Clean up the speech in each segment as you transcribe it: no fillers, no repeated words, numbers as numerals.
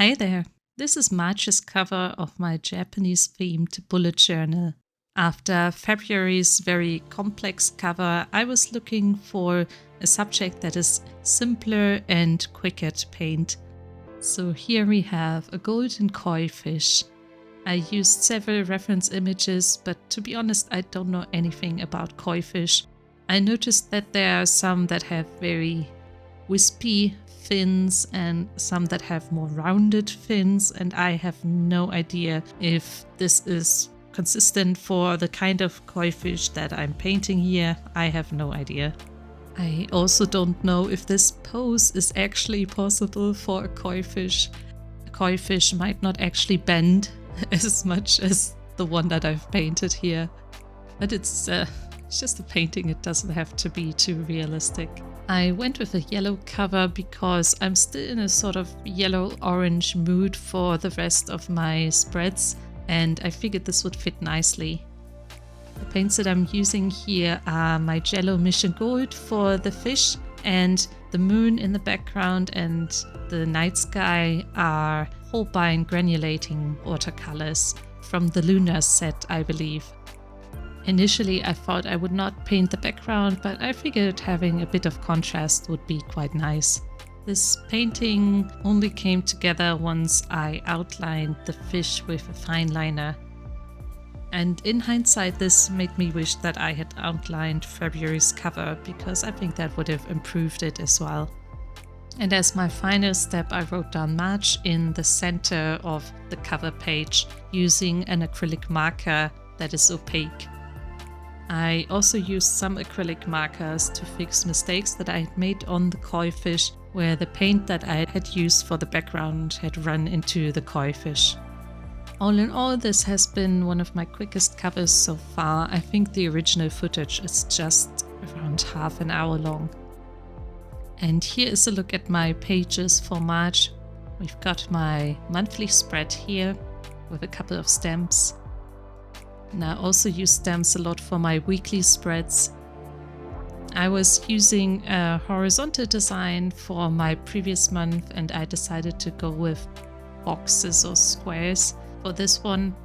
Hi there, this is March's cover of my Japanese-themed bullet journal. After February's very complex cover, I was looking for a subject that is simpler and quicker to paint. So here we have a golden koi fish. I used several reference images, but to be honest, I don't know anything about koi fish. I noticed that there are some that have very wispy fins and some that have more rounded fins, and I have no idea if this is consistent for the kind of koi fish that I'm painting here. I have no idea. I also don't know if this pose is actually possible for a koi fish. A koi fish might not actually bend as much as the one that I've painted here, but it's just a painting. It doesn't have to be too realistic. I went with a yellow cover because I'm still in a sort of yellow-orange mood for the rest of my spreads, and I figured this would fit nicely. The paints that I'm using here are Mijello Mission Gold for the fish, and the moon in the background and the night sky are Holbein granulating watercolors from the Lunar set, I believe. Initially, I thought I would not paint the background, but I figured having a bit of contrast would be quite nice. This painting only came together once I outlined the fish with a fine liner. And in hindsight, this made me wish that I had outlined February's cover, because I think that would have improved it as well. And as my final step, I wrote down March in the center of the cover page using an acrylic marker that is opaque. I also used some acrylic markers to fix mistakes that I had made on the koi fish, where the paint that I had used for the background had run into the koi fish. All in all, this has been one of my quickest covers so far. I think the original footage is just around half an hour long. And here is a look at my pages for March. We've got my monthly spread here with a couple of stamps. And I also use stamps a lot for my weekly spreads. I was using a horizontal design for my previous month, and I decided to go with boxes or squares for this one.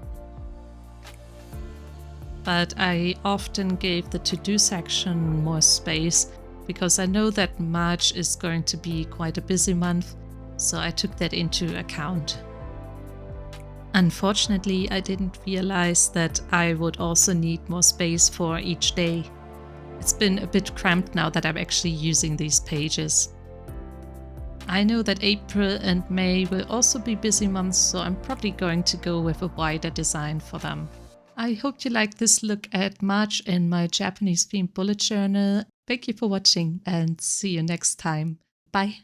But I often gave the to-do section more space because I know that March is going to be quite a busy month, so I took that into account. Unfortunately, I didn't realize that I would also need more space for each day. It's been a bit cramped now that I'm actually using these pages. I know that April and May will also be busy months, so I'm probably going to go with a wider design for them. I hope you liked this look at March in my Japanese themed bullet journal. Thank you for watching and see you next time. Bye!